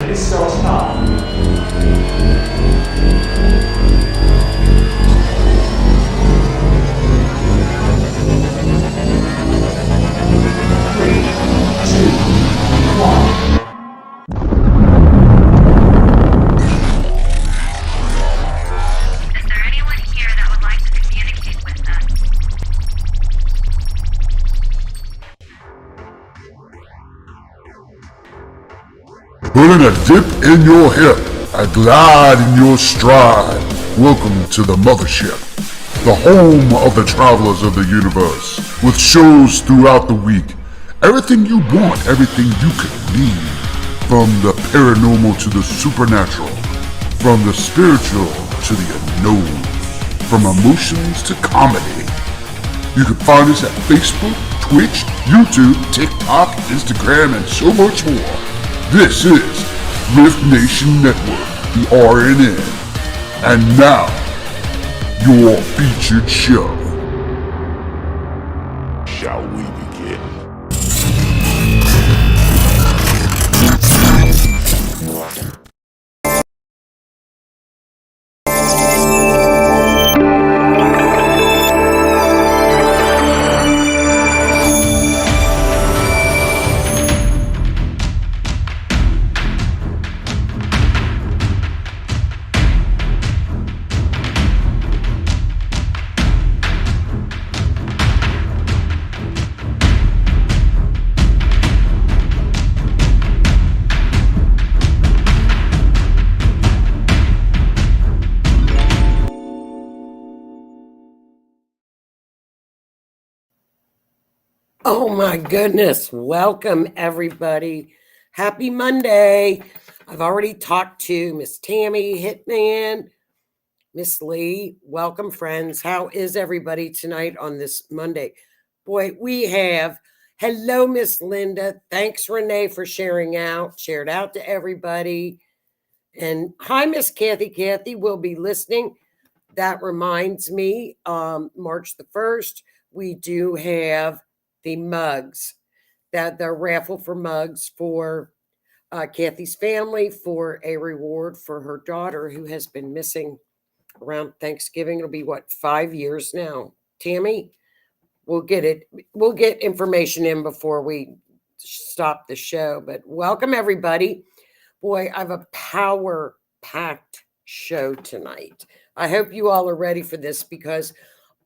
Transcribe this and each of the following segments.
Please don't stop. 3, 2, 1. Is there anyone here that would like to communicate with us? Putting a dip in your hip, a glide in your stride. Welcome to the mothership, the home of the travelers of the universe, with shows throughout the week. Everything you want, everything you could need. From the paranormal to the supernatural, from the spiritual to the unknown, from emotions to comedy. You can find us at Facebook, Twitch, YouTube, TikTok, Instagram, and so much more. This is Rift Nation Network, the RNN. And now, your featured show. Shall we begin? Oh my goodness. Welcome everybody. Happy Monday. I've already talked to Miss Tammy Hitman, Miss Lee. Welcome friends. How is everybody tonight on this Monday? Boy, we have, hello Miss Linda. Thanks Renee for sharing out. Shared out to everybody. And hi Miss Kathy. Kathy will be listening. That reminds me, March the 1st, we do have the mugs, that the raffle for mugs for Kathy's family for a reward for her daughter who has been missing around Thanksgiving. It'll be 5 years now. Tammy, we'll get it. We'll get information in before we stop the show. But welcome everybody. Boy, I have a power-packed show tonight. I hope you all are ready for this because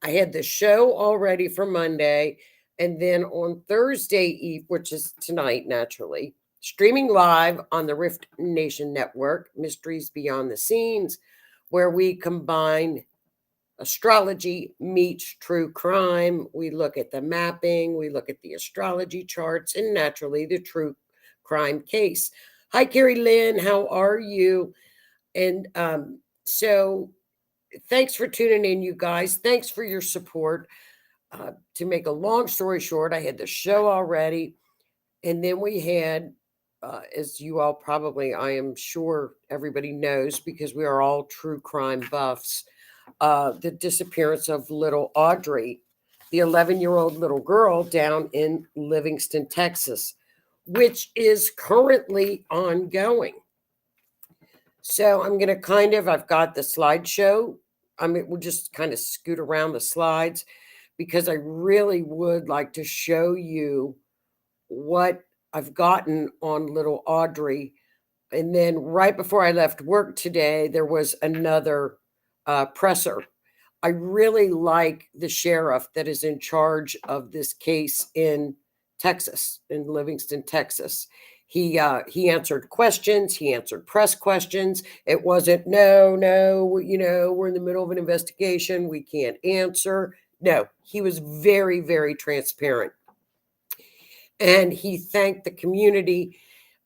I had the show all ready for Monday. And then on Thursday Eve, which is tonight, naturally, streaming live on the Rift Nation Network, Mysteries Beyond the Scenes, where we combine astrology meets true crime. We look at the mapping, we look at the astrology charts, and naturally the true crime case. Hi, Carrie Lynn. How are you? And so thanks for tuning in, you guys. Thanks for your support. To make a long story short, I had the show already. And then we had, as you all probably, I am sure everybody knows, because we are all true crime buffs, the disappearance of little Audrii, the 11-year-old little girl down in Livingstson, Texas, which is currently ongoing. So I'm going to I've got the slideshow. We'll just kind of scoot around the slides because I really would like to show you what I've gotten on little Audrii. And then right before I left work today, there was another presser. I really like the sheriff that is in charge of this case in Texas, in Livingstson, Texas. He answered questions. He answered press questions. It wasn't, no, we're in the middle of an investigation. We can't answer. No, he was very, very transparent. And he thanked the community.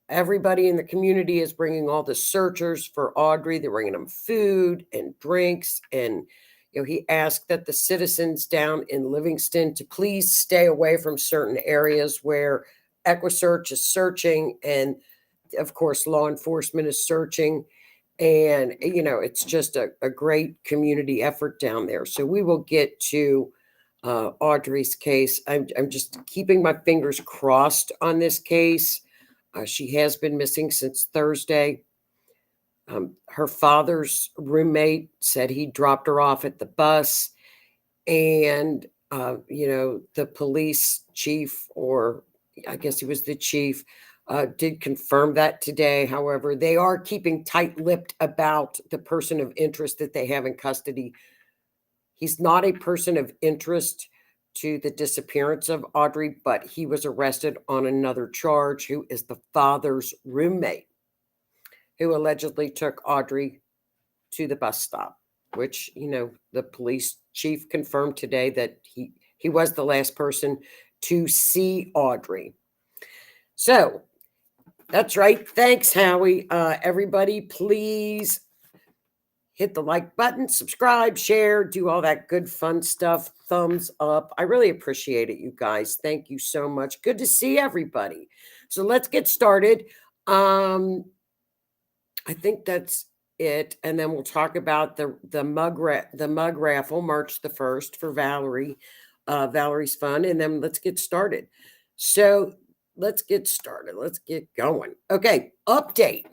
Everybody in the community is bringing all the searchers for Audrii. They're bringing them food and drinks. And, he asked that the citizens down in Livingstson to please stay away from certain areas where EquiSearch is searching. And of course, law enforcement is searching. And, it's just a great community effort down there. So we will get to Audrii's case. I'm just keeping my fingers crossed on this case. She has been missing since Thursday. Her father's roommate said he dropped her off at the bus, and the police chief, or I guess he was the chief, did confirm that today. However, they are keeping tight-lipped about the person of interest that they have in custody. He's not a person of interest to the disappearance of Audrii, but he was arrested on another charge, who is the father's roommate, who allegedly took Audrii to the bus stop, which, the police chief confirmed today that he was the last person to see Audrii. So that's right. Thanks, Howie. Everybody, please hit the like button, subscribe, share, do all that good fun stuff. Thumbs up. I really appreciate it, you guys. Thank you so much. Good to see everybody. So let's get started. I think that's it, and then we'll talk about the mug raffle March the 1st for Valerie. Valerie's fun, and then let's get started. So let's get started. Let's get going. Okay, update.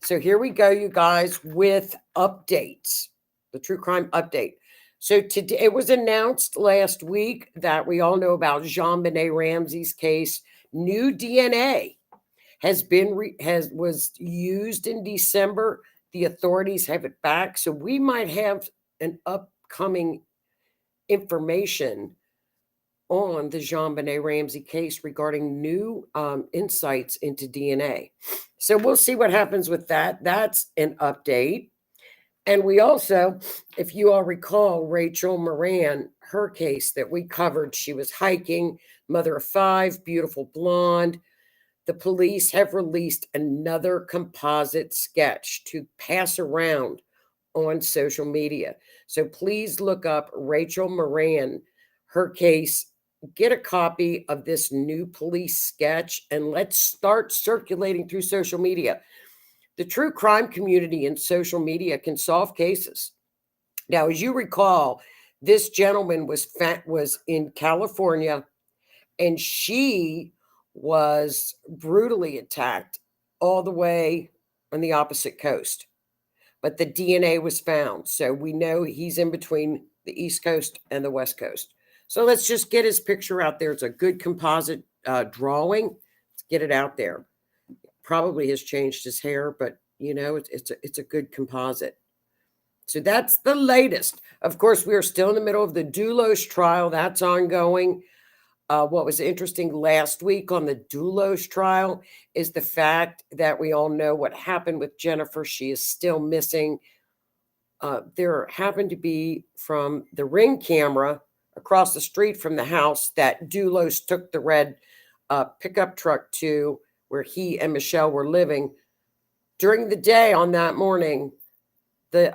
So here we go, you guys, with updates. The true crime update. So today, it was announced last week that we all know about JonBenet Ramsey's case. New DNA has been was used in December. The authorities have it back, so we might have an upcoming information on the JonBenet Ramsey case regarding new insights into DNA. So we'll see what happens with that. That's an update. And we also, if you all recall, Rachel Moran, her case that we covered, she was hiking, mother of 5, beautiful blonde. The police have released another composite sketch to pass around on social media. So please look up Rachel Moran, her case, get a copy of this new police sketch, and let's start circulating through social media. The true crime community in social media can solve cases. Now, as you recall, this gentleman was in California, and she was brutally attacked all the way on the opposite coast. But the DNA was found. So we know he's in between the East Coast and the West Coast. So let's just get his picture out there. It's a good composite drawing. Let's get it out there. Probably has changed his hair, but it's a good composite. So that's the latest. Of course, we are still in the middle of the Dulos trial. That's ongoing. What was interesting last week on the Dulos trial is the fact that we all know what happened with Jennifer. She is still missing. There happened to be, from the Ring camera across the street from the house that Dulos took the red pickup truck to, where he and Michelle were living. During the day on that morning, they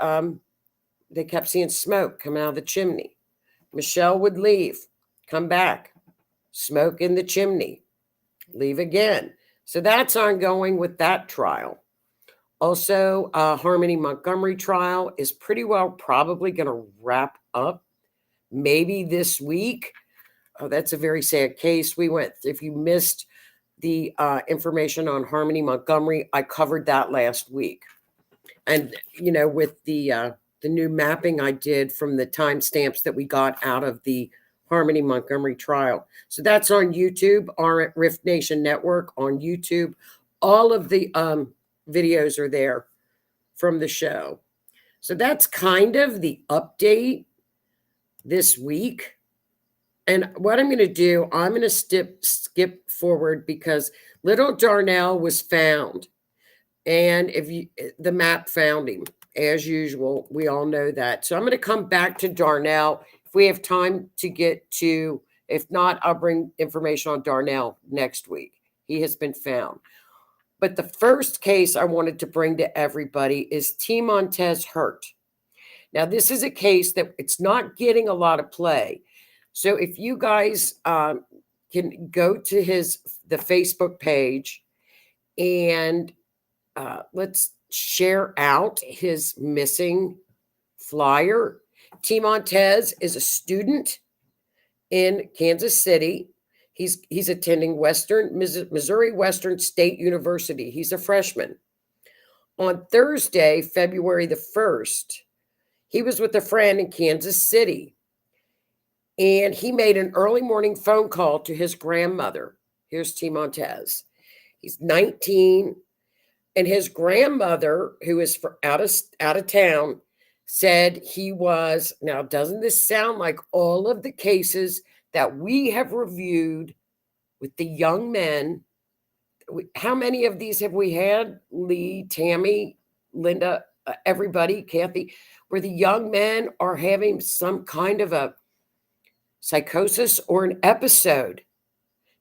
kept seeing smoke coming out of the chimney. Michelle would leave, come back, smoke in the chimney, leave again. So that's ongoing with that trial. Also, Harmony Montgomery trial is pretty well probably going to wrap up maybe this week. Oh, that's a very sad case. If you missed the information on Harmony Montgomery, I covered that last week. And, with the new mapping I did from the timestamps that we got out of the Harmony Montgomery trial. So that's on YouTube, R.I.F.T Nation Network on YouTube. All of the videos are there from the show. So that's kind of the update this week. And what I'm going to do, I'm going to skip forward because little Darnell was found. And the map found him, as usual. We all know that. So I'm going to come back to Darnell. If we have time to get to, if not, I'll bring information on Darnell next week. He has been found. But the first case I wanted to bring to everybody is T. Montez Hurt. Now, this is a case that it's not getting a lot of play. So if you guys can go to the Facebook page and let's share out his missing flyer. T. Montez is a student in Kansas City. He's attending Missouri Western State University. He's a freshman. On Thursday, February the 1st, he was with a friend in Kansas City, and he made an early morning phone call to his grandmother. Here's T. Montez. He's 19, and his grandmother, who is out of town, said he was. Now, doesn't this sound like all of the cases that we have reviewed with the young men? How many of these have we had? Lee, Tammy, Linda, everybody, Kathy, where the young men are having some kind of a psychosis or an episode.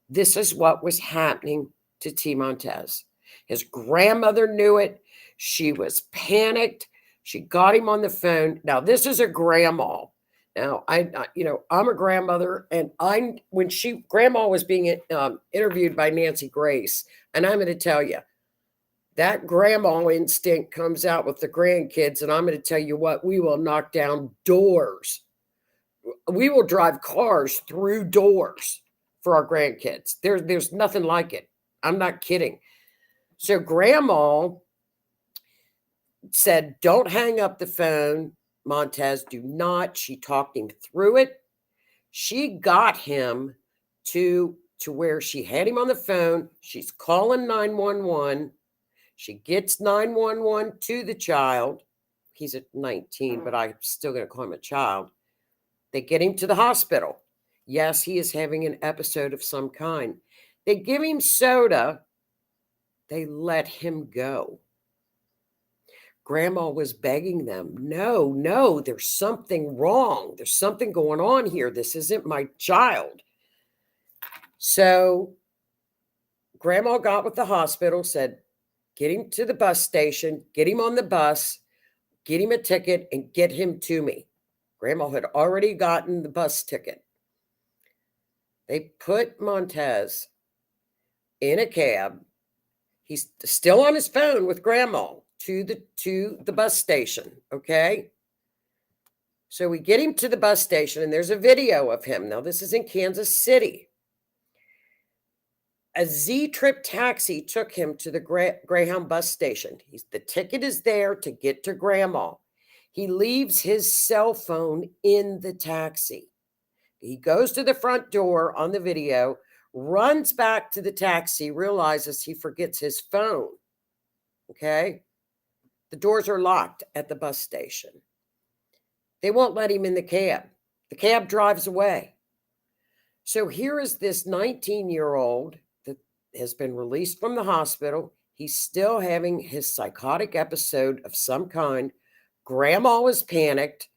This is what was happening to T. Montez. His grandmother knew it. She was panicked. She got him on the phone. Now, this is a grandma. Now, I'm a grandmother, and when grandma was being interviewed by Nancy Grace, and I'm going to tell you, that grandma instinct comes out with the grandkids, and I'm going to tell you what, we will knock down doors. We will drive cars through doors for our grandkids. There's nothing like it. I'm not kidding. So grandma said, don't hang up the phone, Montez, do not. She talked him through it. She got him to where she had him on the phone. She's calling 911. She gets 911 to the child. He's at 19, but I'm still going to call him a child. They get him to the hospital. Yes, he is having an episode of some kind. They give him soda. They let him go. Grandma was begging them, no, there's something wrong. There's something going on here. This isn't my child. So grandma got with the hospital, said, get him to the bus station, get him on the bus, get him a ticket, and get him to me. Grandma had already gotten the bus ticket. They put Montez in a cab. He's still on his phone with grandma to the bus station, okay? So we get him to the bus station, and there's a video of him. Now, this is in Kansas City. A Z-Trip taxi took him to the Greyhound bus station. The ticket is there to get to grandma. He leaves his cell phone in the taxi. He goes to the front door on the video, runs back to the taxi, realizes he forgets his phone, okay? The doors are locked at the bus station. They won't let him in the cab. The cab drives away. So here is this 19-year-old that has been released from the hospital. He's still having his psychotic episode of some kind. Grandma was panicked.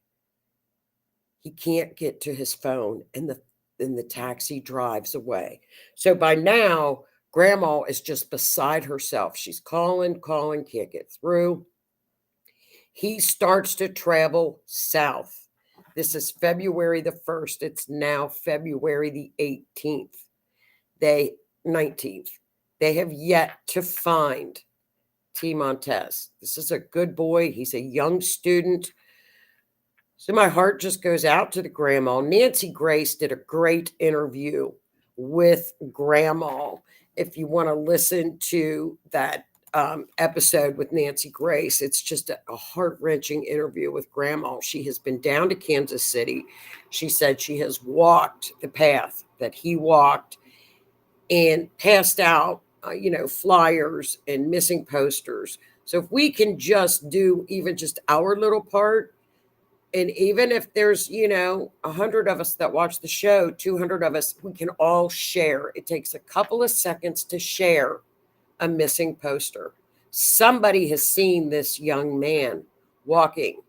He can't get to his phone, and the taxi drives away. So by now, grandma is just beside herself. She's calling, can't get through. He starts to travel south. This is February the 1st. It's now February the 18th. 19th. They have yet to find T. Montez. This is a good boy. He's a young student. So my heart just goes out to the grandma. Nancy Grace did a great interview with grandma. If you want to listen to that episode with Nancy Grace, it's just a heart-wrenching interview with grandma. She has been down to Kansas City. She said she has walked the path that he walked and passed out, flyers and missing posters. So if we can just do even just our little part, and even if there's, 100 of us that watch the show, 200 of us, we can all share. It takes a couple of seconds to share a missing poster. Somebody has seen this young man walking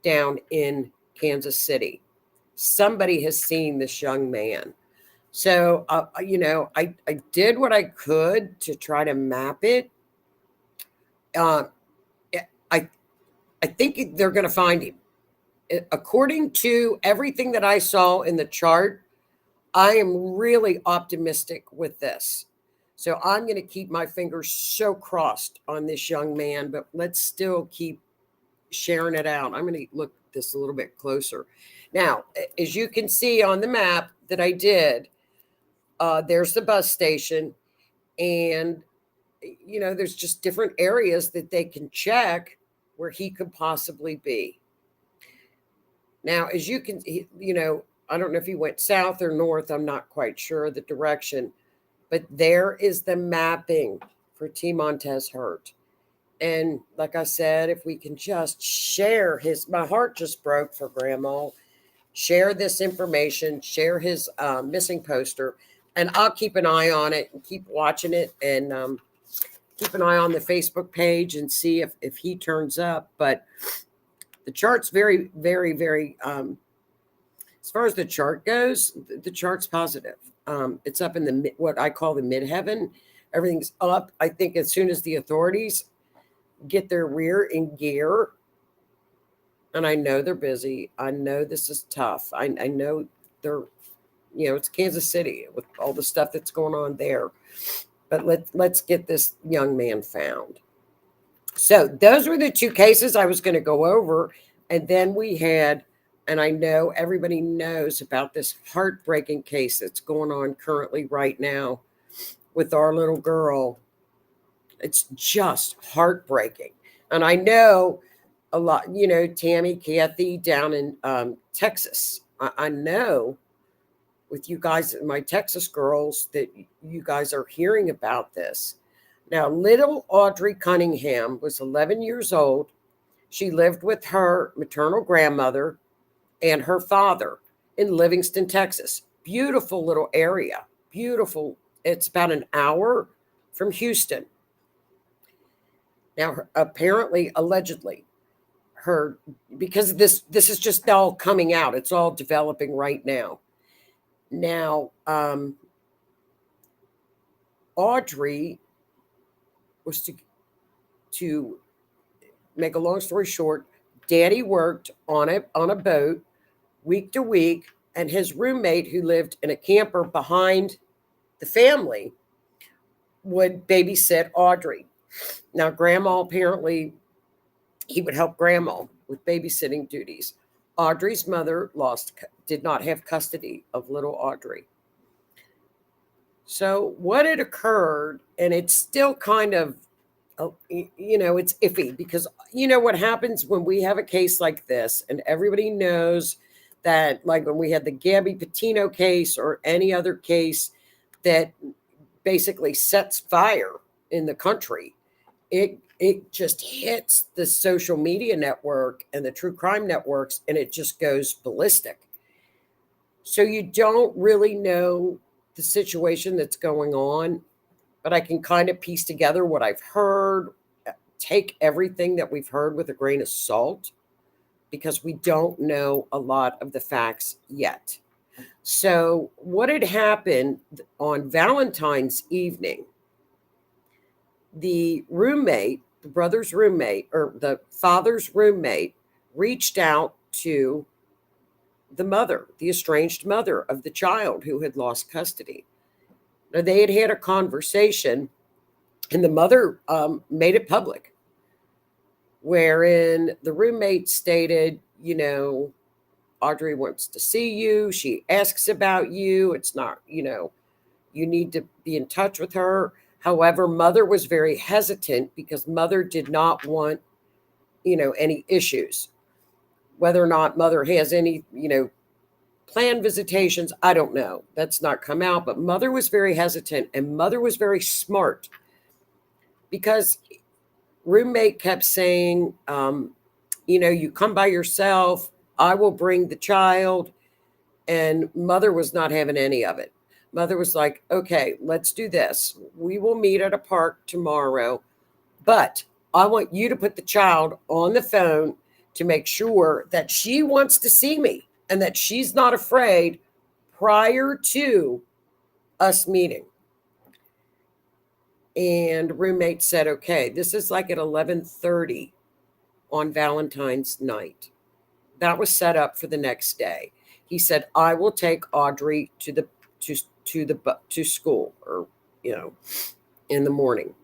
down in Kansas City. Somebody has seen this young man. So, I did what I could to try to map it. I think they're going to find him. According to everything that I saw in the chart, I am really optimistic with this. So I'm going to keep my fingers so crossed on this young man, but let's still keep sharing it out. I'm going to look at this a little bit closer. Now, as you can see on the map that I did, there's the bus station, and there's just different areas that they can check where he could possibly be. Now, as you can, I don't know if he went south or north. I'm not quite sure the direction, but there is the mapping for T. Montez Hurt. And like I said, if we can just share my heart just broke for Grandma. Share this information, share his missing poster, and I'll keep an eye on it and keep watching it, and keep an eye on the Facebook page and see if he turns up. But the chart's very, very, very, as far as the chart goes, the chart's positive. It's up in the what I call the midheaven. Everything's up. I think as soon as the authorities get their rear in gear, and I know they're busy. I know this is tough. I know they're, it's Kansas City with all the stuff that's going on there. But let's get this young man found. So those were the two cases I was going to go over. And then we had, and I know everybody knows about this heartbreaking case that's going on currently right now with our little girl. It's just heartbreaking. And I know a lot, Tammy, Kathy down in Texas. I know with you guys, my Texas girls, that you guys are hearing about this. Now, little Audrii Cunningham was 11 years old. She lived with her maternal grandmother and her father in Livingtson, Texas. Beautiful little area. Beautiful. It's about an hour from Houston. Now, apparently, allegedly, because this is just all coming out. It's all developing right now. Now, Audrii was to make a long story short, Daddy worked on a boat week to week, and his roommate, who lived in a camper behind the family, would babysit Audrii. Now, Grandma, apparently, he would help Grandma with babysitting duties. Audrii's mother did not have custody of little Audrii. So what had occurred, and it's still kind of, it's iffy, because what happens when we have a case like this, and everybody knows that, like when we had the Gabby Petito case or any other case that basically sets fire in the country, it just hits the social media network and the true crime networks, and it just goes ballistic. So you don't really know the situation that's going on, but I can kind of piece together what I've heard. Take everything that we've heard with a grain of salt, because we don't know a lot of the facts yet. So what had happened on Valentine's evening, the roommate, the brother's roommate, or the father's roommate, reached out to the mother, the estranged mother of the child who had lost custody. Now, they had had a conversation, and the mother made it public, wherein the roommate stated, Audrii wants to see you. She asks about you. It's not, you need to be in touch with her. However, mother was very hesitant, because mother did not want, any issues. Whether or not mother has any, planned visitations, I don't know. That's not come out. But mother was very hesitant, and mother was very smart, because roommate kept saying, you come by yourself, I will bring the child. And mother was not having any of it. Mother was like, okay, let's do this. We will meet at a park tomorrow, but I want you to put the child on the phone to make sure that she wants to see me and that she's not afraid prior to us meeting. And roommate said, okay, this is like at 11:30 on Valentine's night. That was set up for the next day. He said, I will take Audrii to school, or, in the morning.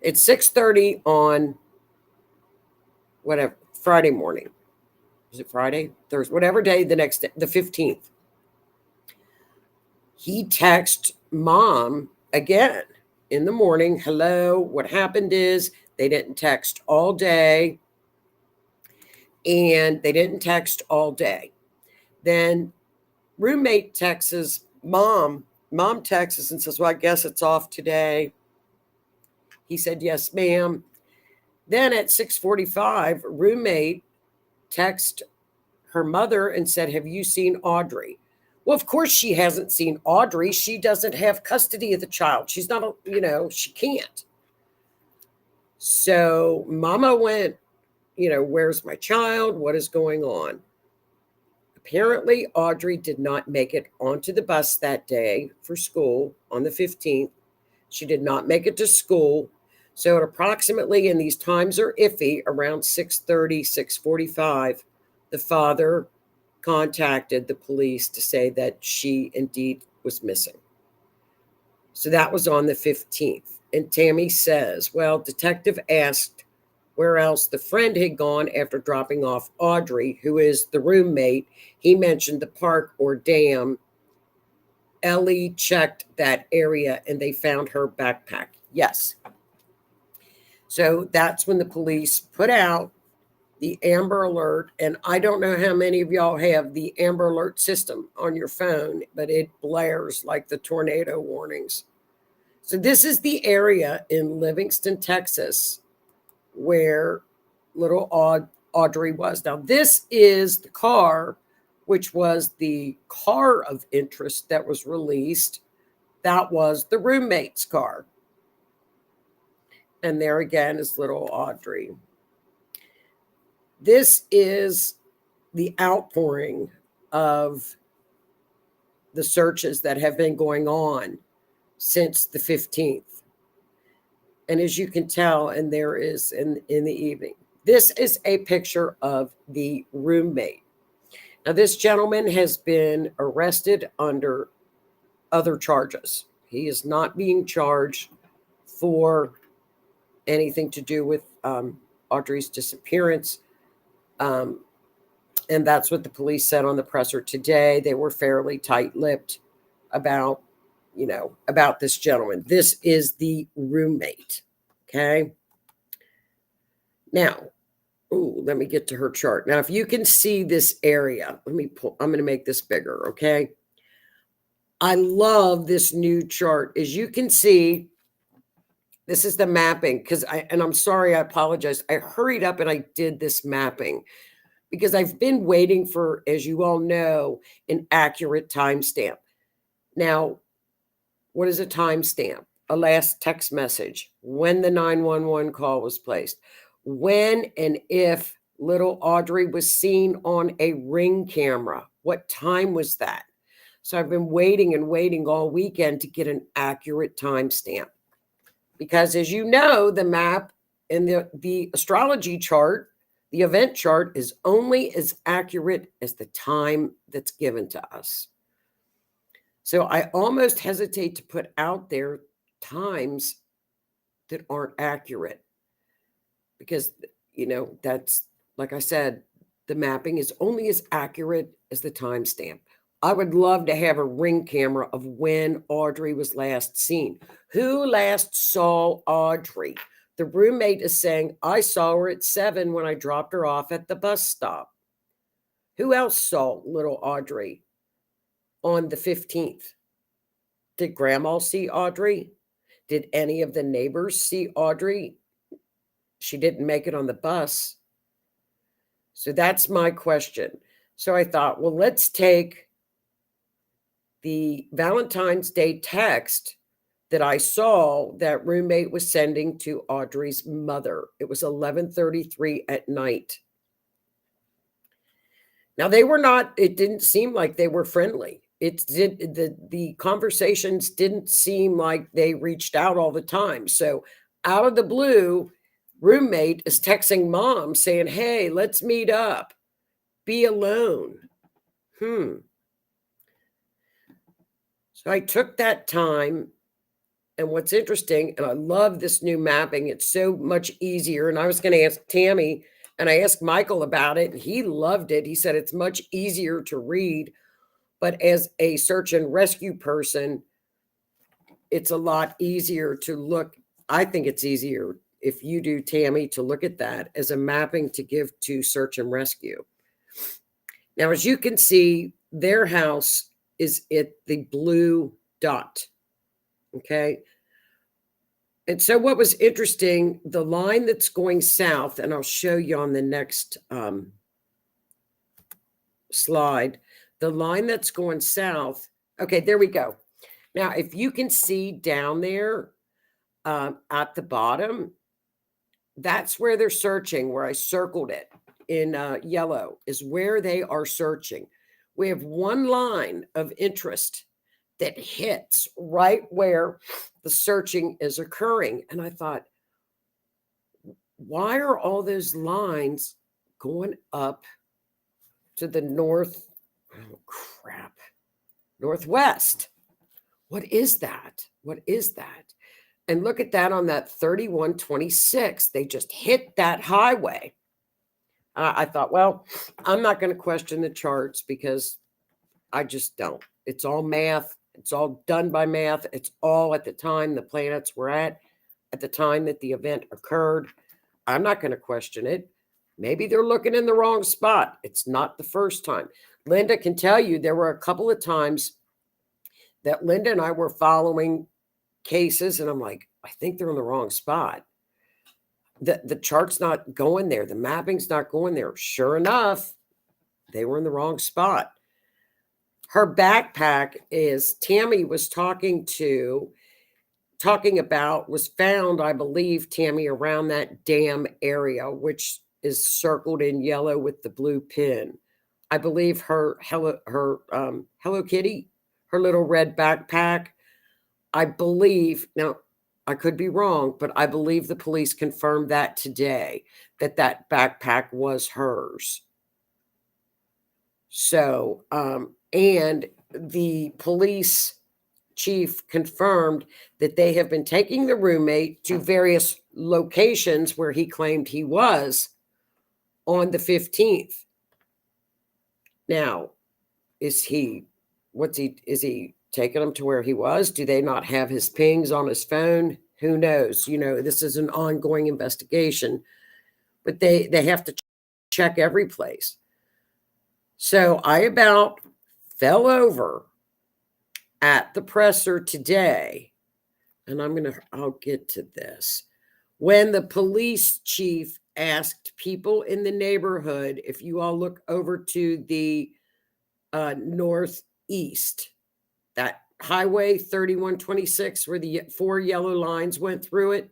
It's 6:30 on whatever, Friday morning. Is it Friday? Thursday, whatever day the next day, the 15th. He texted mom again in the morning. Hello, what happened is they didn't text all day. And they didn't text all day. Then roommate texts mom. Mom texts and says, well, I guess it's off today. He said, yes, ma'am. Then at 6:45, roommate texted her mother and said, have you seen Audrii? Well, of course she hasn't seen Audrii. She doesn't have custody of the child. She's not, she can't. So mama went, where's my child? What is going on? Apparently, Audrii did not make it onto the bus that day for school on the 15th. She did not make it to school. So at approximately, and these times are iffy, around 6:30, 6:45, the father contacted the police to say that she indeed was missing. So that was on the 15th. And Tammy says, well, detective asked where else the friend had gone after dropping off Audrii, who is the roommate. He mentioned the park or dam. Ellie checked that area and they found her backpack. Yes. So that's when the police put out the Amber Alert. And I don't know how many of y'all have the Amber Alert system on your phone, but it blares like the tornado warnings. So this is the area in Livingstone, Texas, where little Audrii was. Now, this is the car, which was the car of interest that was released. That was the roommate's car. And there again is little Audrii. This is the outpouring of the searches that have been going on since the 15th. And as you can tell, and there is in the evening, this is a picture of the roommate. Now, this gentleman has been arrested under other charges. He is not being charged for anything to do with Audrii's disappearance. And that's what the police said on the presser today. They were fairly tight-lipped about this gentleman. This is the roommate. Okay. Now, let me get to her chart. Now, if you can see this area, I'm going to make this bigger. Okay. I love this new chart. As you can see, this is the mapping and I'm sorry, I apologize. I hurried up and I did this mapping because I've been waiting for, as you all know, an accurate timestamp. Now, what is a timestamp? A last text message, when the 911 call was placed, when and if little Audrii was seen on a Ring camera. What time was that? So I've been waiting and waiting all weekend to get an accurate timestamp. Because as you know, the map and the astrology chart, the event chart is only as accurate as the time that's given to us. So I almost hesitate to put out there times that aren't accurate because, that's, like I said, the mapping is only as accurate as the timestamp. I would love to have a Ring camera of when Audrii was last seen. Who last saw Audrii? The roommate is saying, I saw her at 7 when I dropped her off at the bus stop. Who else saw little Audrii on the 15th? Did Grandma see Audrii? Did any of the neighbors see Audrii? She didn't make it on the bus. So that's my question. So I thought, well, let's take the Valentine's Day text that I saw that roommate was sending to Audrii's mother. It was 11:33 at night. Now, it didn't seem like they were friendly. The conversations didn't seem like they reached out all the time. So out of the blue, roommate is texting mom saying, hey, let's meet up. Be alone. So I took that time. And what's interesting, and I love this new mapping, it's so much easier. And I was going to ask Tammy, and I asked Michael about it, and he loved it. He said it's much easier to read. But as a search and rescue person, it's a lot easier to look. I think it's easier if you do, Tammy, to look at that as a mapping to give to search and rescue. Now, as you can see, their house is at the blue dot. Okay. And so what was interesting, the line that's going south, and I'll show you on the next slide, the line that's going south. Okay, there we go. Now, if you can see down there at the bottom, that's where they're searching, where I circled it in yellow, is where they are searching. We have one line of interest that hits right where the searching is occurring. And I thought, why are all those lines going up to the northwest? What is that? What is that? And look at that on that 3126. They just hit that highway. I thought, well, I'm not going to question the charts because I just don't. It's all math. It's all done by math. It's all at the time the planets were at the time that the event occurred. I'm not going to question it. Maybe they're looking in the wrong spot. It's not the first time. Linda can tell you there were a couple of times that Linda and I were following cases, and I'm like, I think they're in the wrong spot. The chart's not going there. The mapping's not going there. Sure enough, they were in the wrong spot. Her backpack is Tammy was talking about was found, I believe, Tammy, around that dam area, which is circled in yellow with the blue pin. I believe her Hello Kitty, her little red backpack. I believe, now I could be wrong, but I believe the police confirmed that today, that backpack was hers. So, and the police chief confirmed that they have been taking the roommate to various locations where he claimed he was on the 15th. Now, is he taking him to where he was? Do they not have his pings on his phone? Who knows? This is an ongoing investigation, but they have to check every place. So I about fell over at the presser today, and I'll get to this. When the police chief asked people in the neighborhood, if you all look over to the northeast, that highway 3126 where the 4 yellow lines went through it,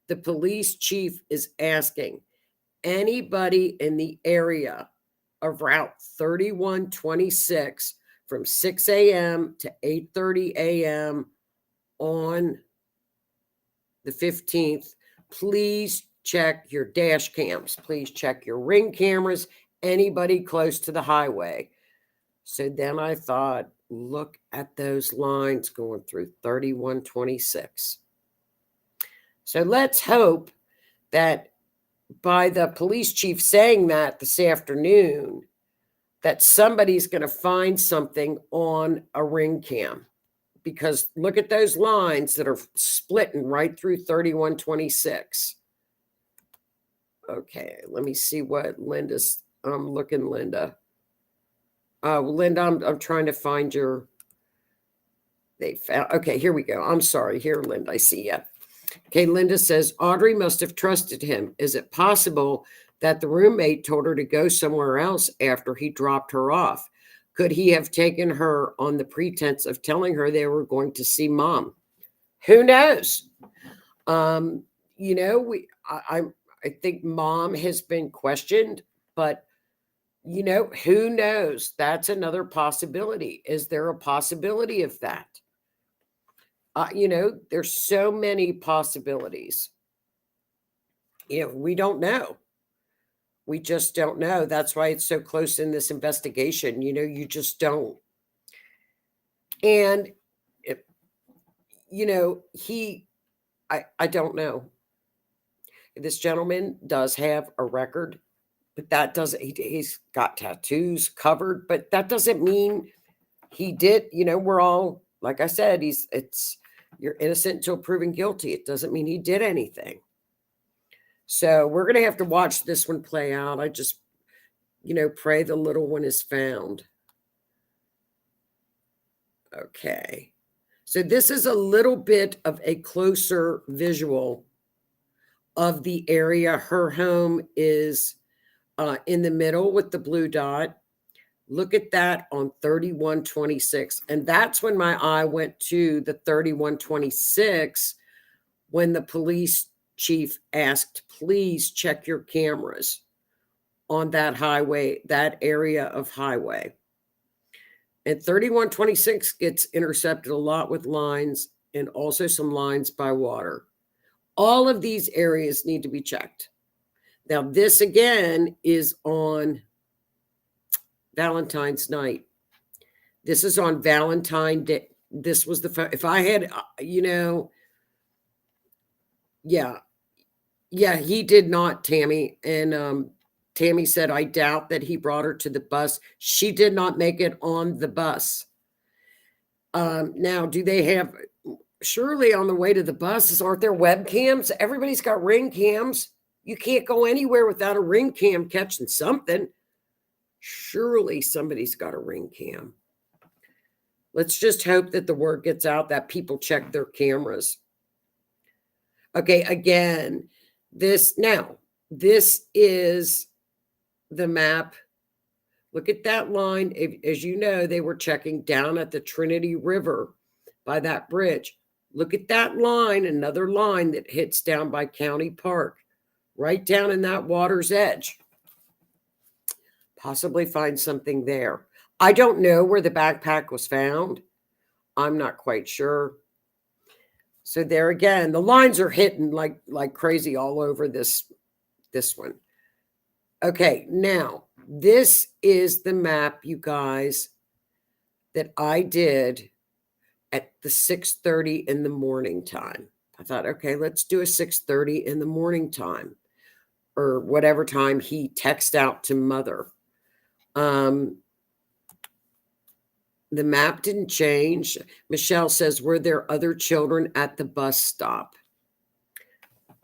the police chief is asking anybody in the area of Route 3126 from 6 a.m. to 8:30 a.m. on the 15th, please check your dash cams. Please check your ring cameras, anybody close to the highway. So then I thought, look at those lines going through 3126. So let's hope that by the police chief saying that this afternoon, that somebody's going to find something on a ring cam. Because look at those lines that are splitting right through 3126. Okay, let me see what Linda's, I'm looking, Linda. Linda, I'm trying to find your, they found, okay, here we go. I'm sorry. Here, Linda, I see you. Okay, Linda says, Audrii must have trusted him. Is it possible that the roommate told her to go somewhere else after he dropped her off? Could he have taken her on the pretense of telling her they were going to see mom? Who knows? I think mom has been questioned, but who knows? That's another possibility. Is there a possibility of that? There's so many possibilities. We don't know. We just don't know. That's why it's so close in this investigation. You just don't. And, I don't know. This gentleman does have a record, but that doesn't, he's got tattoos covered, but that doesn't mean he did, we're all, like I said, You're innocent until proven guilty. It doesn't mean he did anything. So we're going to have to watch this one play out. I just, pray the little one is found. Okay. So this is a little bit of a closer visual of the area. Her home is in the middle with the blue dot. Look at that on 3126. And that's when my eye went to the 3126 when the police chief asked, please check your cameras on that highway, that area of highway. And 3126 gets intercepted a lot with lines and also some lines by water. All of these areas need to be checked. Now, this again is on Valentine's night. This is on Valentine's Day. This was if I had, yeah, he did not, Tammy. And Tammy said, I doubt that he brought her to the bus. She did not make it on the bus. Now, do they have, surely on the way to the buses, aren't there webcams? Everybody's got ring cams. You can't go anywhere without a ring cam catching something. Surely somebody's got a ring cam. Let's just hope that the word gets out that people check their cameras. Okay, again, this is the map. Look at that line. As you know, they were checking down at the Trinity River by that bridge. Look at that line, another line that hits down by County Park, right down in that water's edge. Possibly find something there. I don't know where the backpack was found. I'm not quite sure. So there again, the lines are hitting like crazy all over this one. Okay, now this is the map, you guys, that I did at the 6:30 in the morning time. I thought, okay, let's do a 6:30 in the morning time or whatever time he texted out to mother. The map didn't change. Michelle says, were there other children at the bus stop?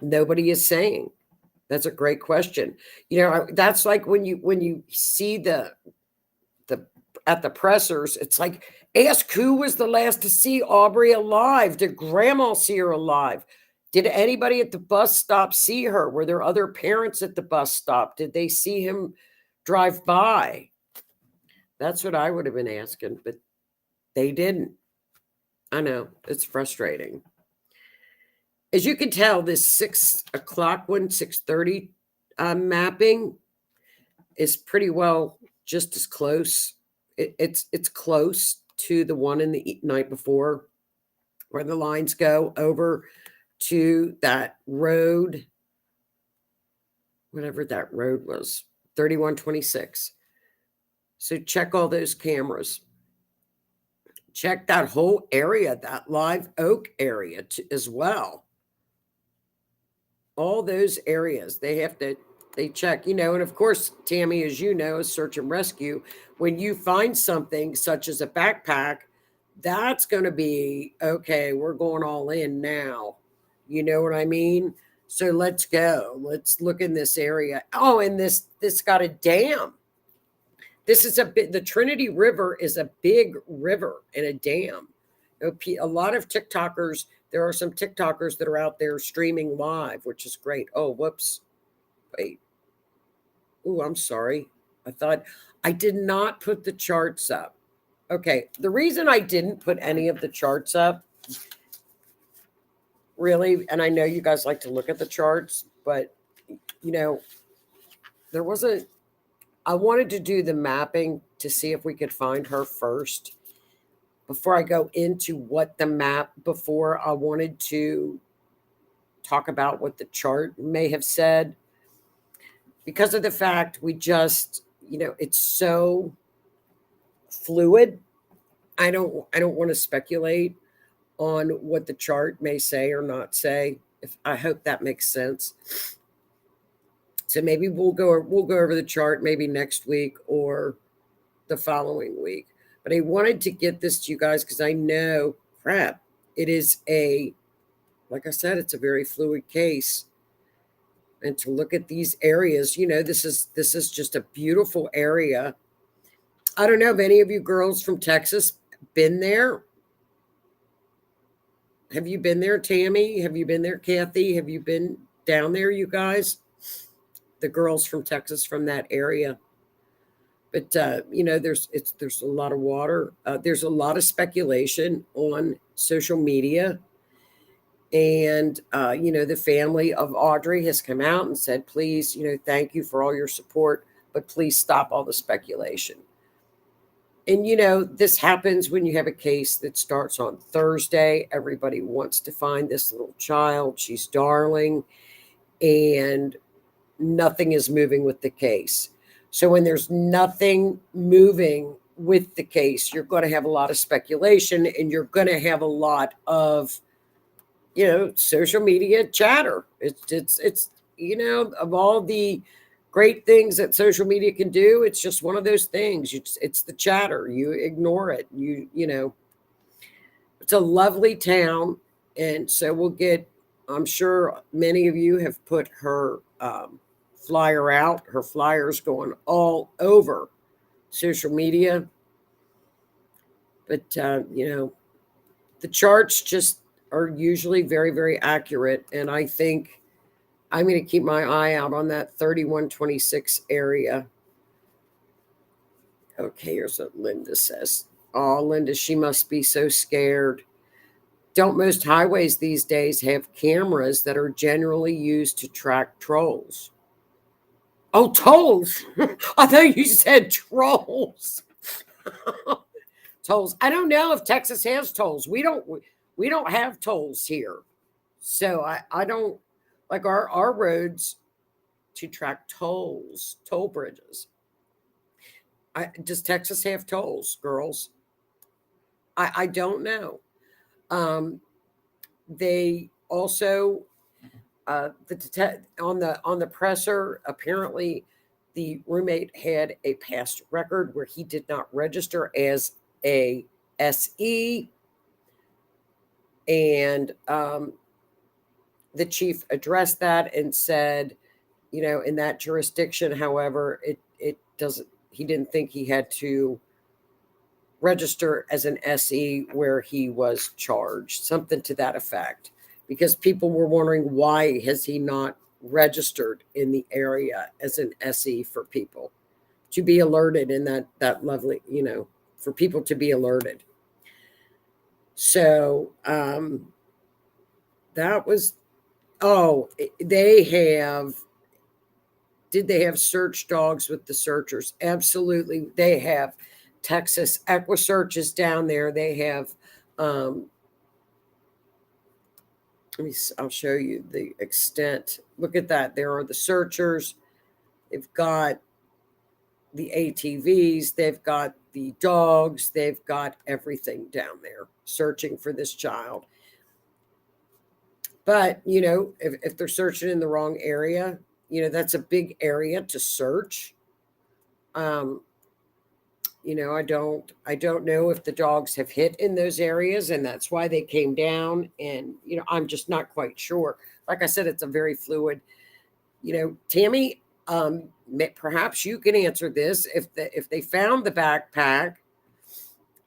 Nobody is saying. That's a great question. That's like when you see the at the pressers, it's like, ask who was the last to see Audrii alive? Did grandma see her alive? Did anybody at the bus stop see her? Were there other parents at the bus stop? Did they see him drive by? That's what I would have been asking, but they didn't. I know, it's frustrating. As you can tell, this 6 o'clock one, 6:30 mapping is pretty well just as close. It's close to the one in the night before where the lines go over to that road, whatever that road was, 3126. So check all those cameras. Check that whole area, that Live Oak area as well. All those areas, they check, and of course, Tammy, as you know, is search and rescue. When you find something such as a backpack, that's going to be, okay, we're going all in now. You know what I mean? So let's go. Let's look in this area. Oh, and this got a dam. This is the Trinity River is a big river and a dam. A lot of TikTokers, there are some TikTokers that are out there streaming live, which is great. Oh, whoops. Wait. Oh, I'm sorry. I thought I did not put the charts up. Okay. The reason I didn't put any of the charts up, really, and I know you guys like to look at the charts, but, there wasn't, I wanted to do the mapping to see if we could find her first before I go into what the map, before I wanted to talk about what the chart may have said, because of the fact we just, it's so fluid. I don't want to speculate on what the chart may say or not say. I hope that makes sense. So maybe we'll go over the chart maybe next week or the following week. But I wanted to get this to you guys because I know, crap, it is like I said, it's a very fluid case. And to look at these areas, this is just a beautiful area. I don't know if any of you girls from Texas been there. Have you been there, Tammy? Have you been there, Kathy? Have you been down there, you guys? The girls from Texas, from that area. But there's a lot of water. There's a lot of speculation on social media, and the family of Audrii has come out and said, please, thank you for all your support, but please stop all the speculation. And this happens when you have a case that starts on Thursday. Everybody wants to find this little child. She's darling, and nothing is moving with the case. So when there's nothing moving with the case, you're going to have a lot of speculation, and you're going to have a lot of, social media chatter. It's of all the great things that social media can do, it's just one of those things. It's the chatter. You ignore it. It's a lovely town, and so we'll get. I'm sure many of you have put her flyer out. Her flyer's going all over social media. But the charts just are usually very, very accurate, and I think I'm going to keep my eye out on that 3126 area. Okay, here's what Linda says. Oh, Linda, she must be so scared. Don't most highways these days have cameras that are generally used to track trolls? Oh, tolls. I thought you said trolls. Tolls. I don't know if Texas has tolls. We don't have tolls here. So I don't like our roads to track tolls, toll bridges. Does Texas have tolls, girls? I don't know. They also on the presser, apparently the roommate had a past record where he did not register as a SE, and the chief addressed that and said, in that jurisdiction, however, it doesn't. He didn't think he had to register as an SE where he was charged, something to that effect, because people were wondering why has he not registered in the area as an SE for people to be alerted in that lovely, for people to be alerted. So that was, did they have search dogs with the searchers? Absolutely. They have Texas EquiSearch is down there. They have, I'll show you the extent. Look at that. There are the searchers. They've got the ATVs. They've got the dogs. They've got everything down there searching for this child. But, if they're searching in the wrong area, that's a big area to search. I don't know if the dogs have hit in those areas and that's why they came down. And, I'm just not quite sure. Like I said, it's a very fluid, Tammy, perhaps you can answer this. If they found the backpack,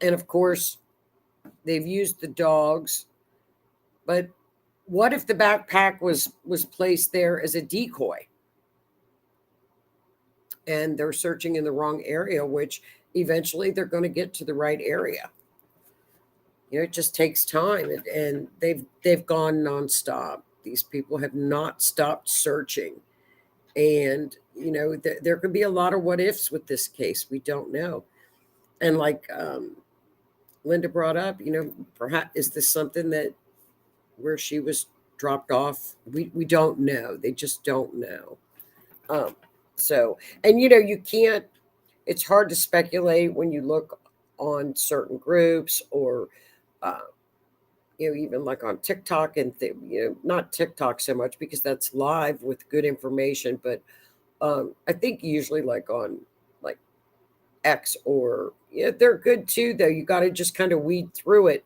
and of course they've used the dogs, but what if the backpack was placed there as a decoy and they're searching in the wrong area, which eventually they're going to get to the right area? It just takes time, and they've gone nonstop. These people have not stopped searching, and there could be a lot of what ifs with this case. We don't know. And like Linda brought up, perhaps is this something that where she was dropped off? We don't know. They just don't know. So, and you can't. It's hard to speculate when you look on certain groups or even like on TikTok and not TikTok so much because that's live with good information, but I think usually like on like X or they're good too though. You got to just kind of weed through it.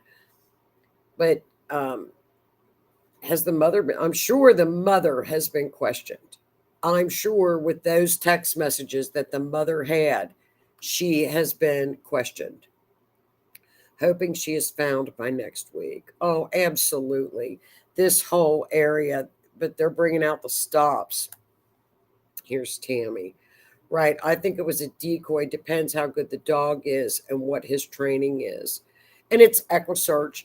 But has the mother been? I'm sure the mother has been questioned. I'm sure with those text messages that the mother had, she has been questioned. Hoping she is found by next week. Oh, absolutely. This whole area, but they're bringing out the stops. Here's Tammy. Right. I think it was a decoy. Depends how good the dog is and what his training is. And it's EquiSearch.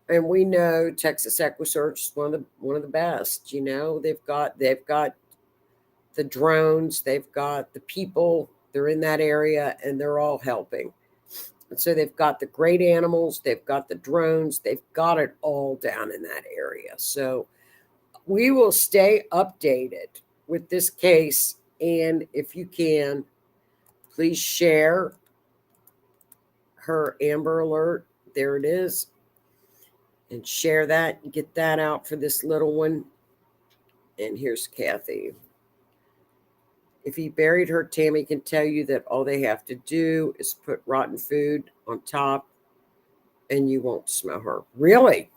And we know Texas EquiSearch is one of the best. You know, they've got the drones, they've got the people, they're in that area and they're all helping. And so they've got the great animals, they've got the drones, they've got it all down in that area. So we will stay updated with this case. And if you can, please share her Amber Alert. There it is. And share that and get that out for this little one. And here's Kathy. If he buried her, Tammy can tell you that all they have to do is put rotten food on top and you won't smell her. Really?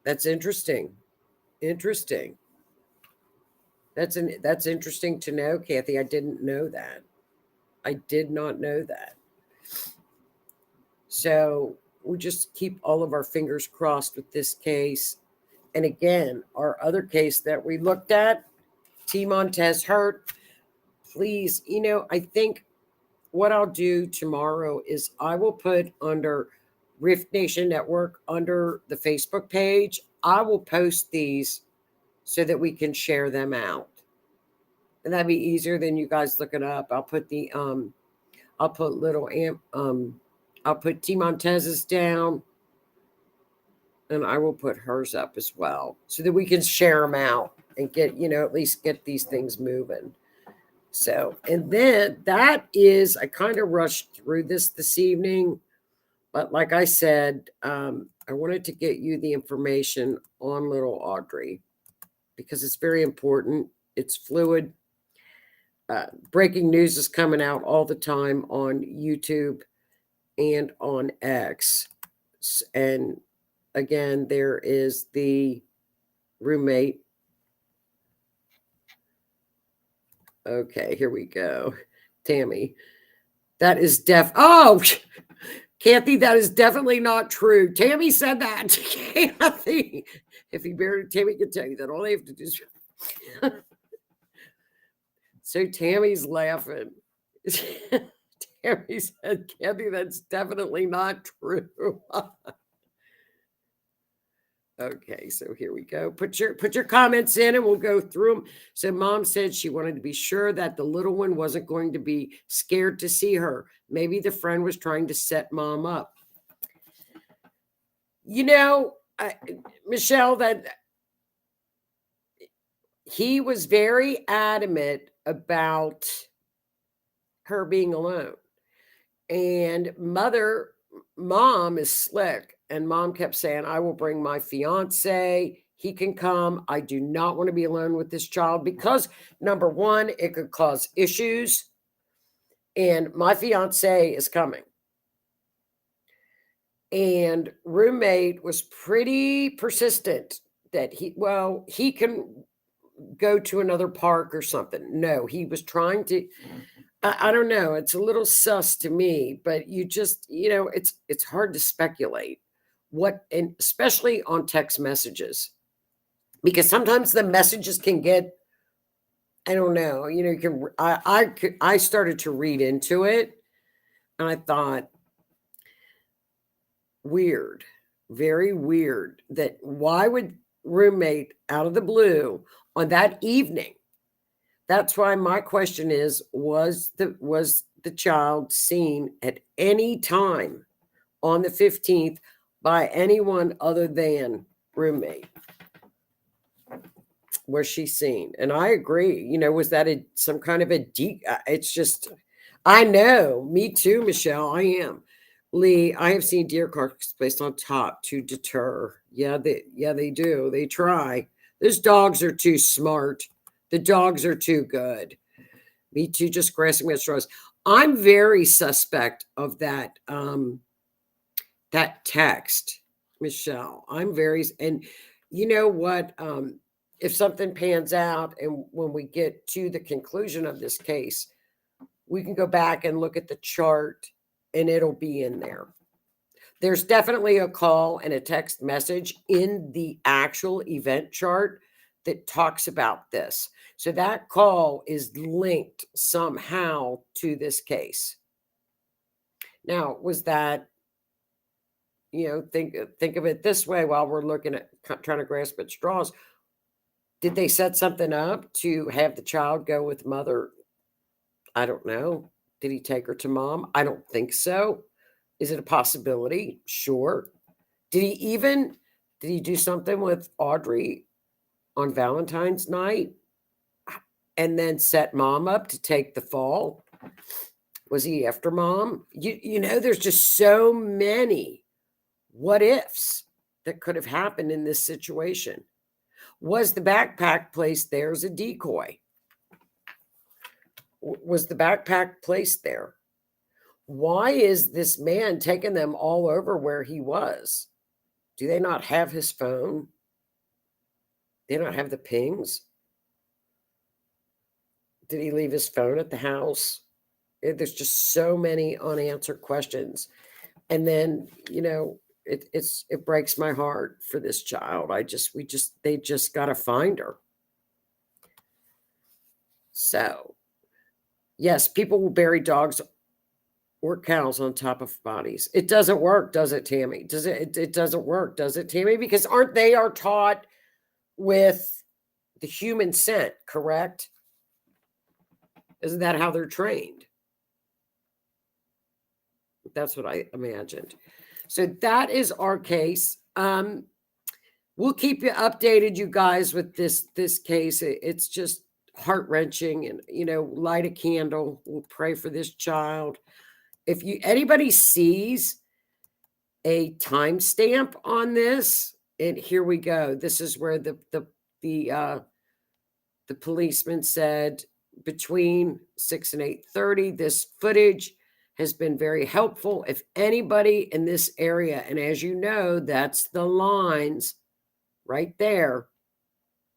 That's interesting. Interesting. That's interesting to know, Kathy. I didn't know that. I did not know that. So we just keep all of our fingers crossed with this case. And again, our other case that we looked at, T. Montez hurt. Please, I think what I'll do tomorrow is I will put under Rift Nation Network, under the Facebook page, I will post these so that we can share them out. And that'd be easier than you guys looking up. I'll put I'll put T. Montez's down and I will put hers up as well so that we can share them out and get, at least get these things moving. So, and then that is, I kind of rushed through this evening, but like I said, I wanted to get you the information on little Audrii because it's very important. It's fluid. Breaking news is coming out all the time on YouTube and on X. And again, there is the roommate. Okay, here we go. Tammy. That is Kathy, that is definitely not true. Tammy said that. Kathy. If he buried Tammy can tell you that all they have to do is So Tammy's laughing. Tammy said, Kathy, that's definitely not true. Okay, so here we go. Put your comments in and we'll go through them. So Mom said she wanted to be sure that the little one wasn't going to be scared to see her. Maybe the friend was trying to set Mom up. Michelle, that he was very adamant about her being alone. And Mom is slick. And Mom kept saying, I will bring my fiance. He can come. I do not want to be alone with this child because, number one, it could cause issues. And my fiance is coming. And roommate was pretty persistent that he can go to another park or something. No, he was trying to. I don't know. It's a little sus to me, but you just, it's hard to speculate and especially on text messages, because sometimes the messages can get, I don't know, I started to read into it and I thought, weird, very weird that why would roommate out of the blue on that evening? That's why my question is, was the child seen at any time on the 15th by anyone other than roommate? Was she seen? And I agree. Was that some kind of it's just, I know, me too, Michelle, I am. Lee, I have seen deer carcasses placed on top to deter. Yeah, they do. They try. Those dogs are too smart. The dogs are too good. Me too, just grasping at straws. I'm very suspect of that that text, Michelle. I'm very, and you know what? If something pans out and when we get to the conclusion of this case, we can go back and look at the chart and it'll be in there. There's definitely a call and a text message in the actual event chart that talks about this. So that call is linked somehow to this case. Now, was that, think of it this way while we're looking at trying to grasp at straws. Did they set something up to have the child go with mother? I don't know. Did he take her to mom? I don't think so. Is it a possibility? Sure. Did he do something with Audrii on Valentine's night and then set mom up to take the fall? Was he after mom? There's just so many what ifs that could have happened in this situation. Was the backpack placed there as a decoy? Was the backpack placed there? Why is this man taking them all over where he was? Do they not have his phone? They don't have the pings? Did he leave his phone at the house? There's just so many unanswered questions. And then, it breaks my heart for this child. They just got to find her. So, yes, people will bury dogs or cows on top of bodies. It doesn't work, does it, Tammy? It doesn't work, does it, Tammy? Because they are taught with the human scent, correct? Isn't that how they're trained? That's what I imagined. So that is our case. We'll keep you updated, you guys, with this case. It's just heart-wrenching, and light a candle. We'll pray for this child. If anybody sees a timestamp on this, and here we go. This is where the policeman said between 6 and 8:30. This footage has been very helpful. If anybody in this area, and as you know, that's the lines right there.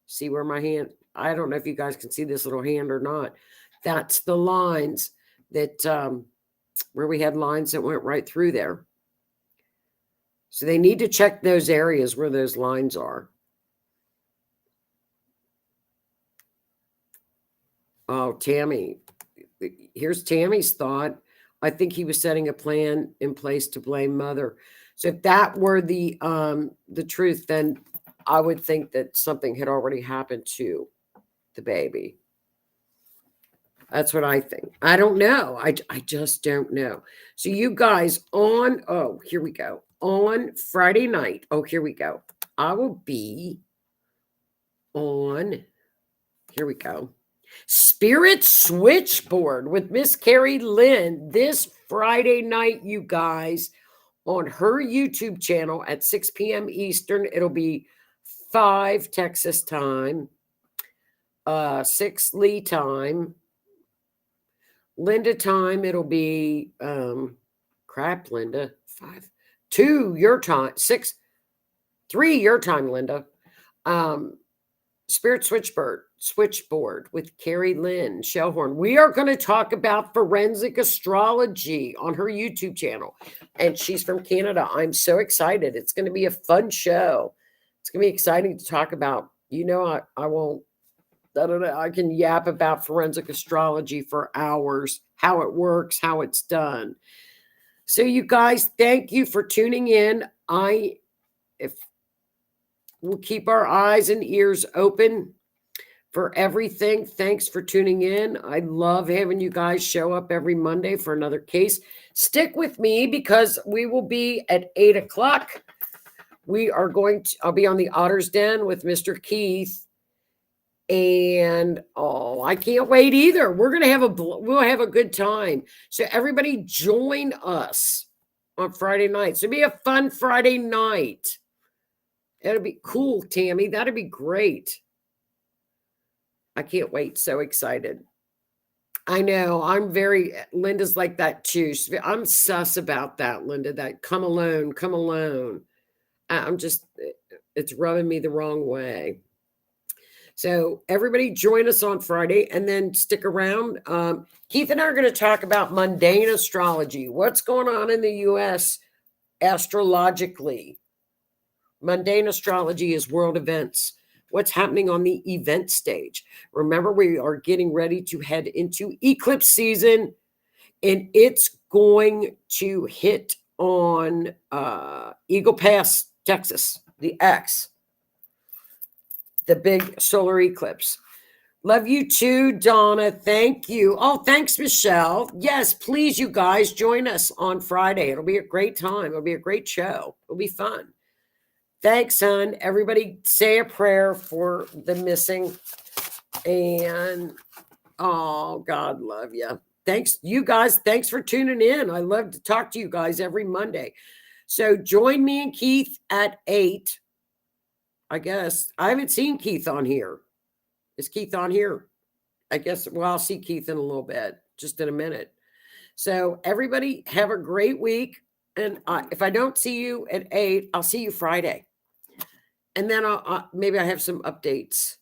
See where my hand, I don't know if you guys can see this little hand or not. That's the lines that, where we had lines that went right through there. So they need to check those areas where those lines are. Oh, Tammy. Here's Tammy's thought. I think he was setting a plan in place to blame mother. So if that were the truth, then I would think that something had already happened to the baby. That's what I think. I don't know. I just don't know. So you guys here we go. On Friday night. Oh, here we go. I will be on, here we go. Spirit Switchboard with Miss Carrie Lynn this Friday night, you guys, on her YouTube channel at 6 p.m. Eastern. It'll be 5 Texas time, 6 Lee time, Linda time. It'll be crap, Linda, 5, 2 your time, 6, 3 your time, Linda. Spirit Switchboard with Carrie Lynn Shellhorn. We are going to talk about forensic astrology on her YouTube channel. And she's from Canada. I'm so excited. It's going to be a fun show. It's going to be exciting to talk about. I won't, I can yap about forensic astrology for hours, how it works, how it's done. So you guys, thank you for tuning in. We'll keep our eyes and ears open for everything. Thanks for tuning in. I love having you guys show up every Monday for another case. Stick with me because we will be at 8 o'clock. I'll be on the Otter's Den with Mr. Keith. And I can't wait either. We'll have a good time. So everybody join us on Friday night. So it'll be a fun Friday night. That'll be cool, Tammy. That'd be great. I can't wait. So excited. I know. Linda's like that too. I'm sus about that, Linda, that come alone. I'm just, it's rubbing me the wrong way. So everybody join us on Friday and then stick around. Keith and I are going to talk about mundane astrology. What's going on in the U.S. astrologically? Mundane astrology is world events. What's happening on the event stage? Remember, we are getting ready to head into eclipse season, and it's going to hit on Eagle Pass, Texas, the X, the big solar eclipse. Love you too, Donna. Thank you. Oh, thanks, Michelle. Yes, please, you guys, join us on Friday. It'll be a great time. It'll be a great show. It'll be fun. Thanks, son. Everybody say a prayer for the missing. And, oh, God love you. Thanks, you guys. Thanks for tuning in. I love to talk to you guys every Monday. So join me and Keith at 8. I guess. I haven't seen Keith on here. Is Keith on here? I guess, well, I'll see Keith in a little bit, just in a minute. So everybody have a great week. And if I don't see you at 8, I'll see you Friday. And then maybe I have some updates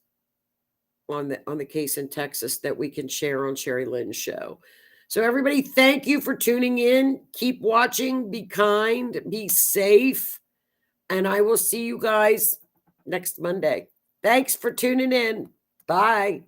on the case in Texas that we can share on Sherry Lynn's show. So everybody, thank you for tuning in. Keep watching. Be kind. Be safe. And I will see you guys next Monday. Thanks for tuning in. Bye.